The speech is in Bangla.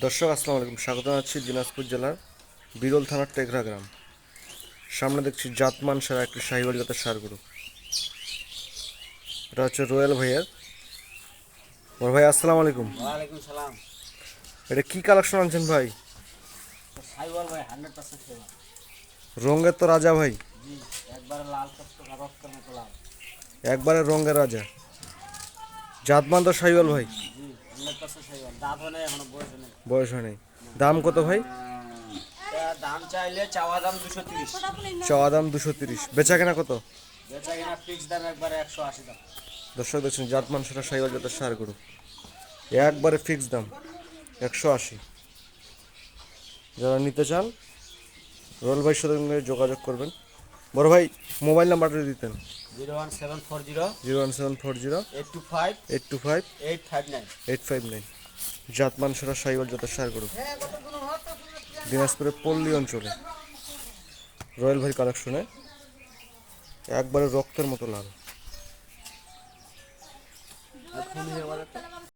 দর্শক আসসালামু আলাইকুম, স্বাগত জানাচ্ছি দিনাজপুর জেলার বিরল থানার টেকরা গ্রাম। সামনে দেখছি জাতমান সার একটি শাহিওয়াল জাতের সার গরু। এটা হচ্ছে রয়্যাল ভাইয়ের। বড় ভাই আসসালামু আলাইকুম। ওয়ালাইকুম সালাম। এটা কি কালেকশন আনছেন ভাই? সাইওয়াল ভাই 100% সাইওয়াল। রঙের তো রাজা ভাই, জি, একবারে লাল টকটকা রক্তের মতো লাল। একবারে রঙের রাজা। জাতমান তো শাহিওয়াল ভাই, জি, 100% সাইওয়াল। দাঁত হয় নাই এখনো, বয়স নেই। বয়স হয় নাই। দাম কত ভাই? দাম চাইলে চাওয়া দাম 230, চাওয়া দাম 230, বেচা কেনা কত? বেচা কিনা ফিক্স দাম একবারে 180 দাম। দর্শক দেখছেন জাতমান সার শাহিওয়াল জাতের সার গরু, একবারে ফিক্স দাম 180। যারা নিতে চান রয়্যাল ভাইয়ের সাথে যোগাযোগ করবেন। বড় ভাই মোবাইল নাম্বারটা দিতেন। 01740 01740 825 825 859। 859। জাতমান সেরা সাইওয়াল জাতের সার গরু, দিনাজপুরের পল্লী অঞ্চলে রয়্যাল ভাই কালেকশনে একবারে রক্তের মতো লাল।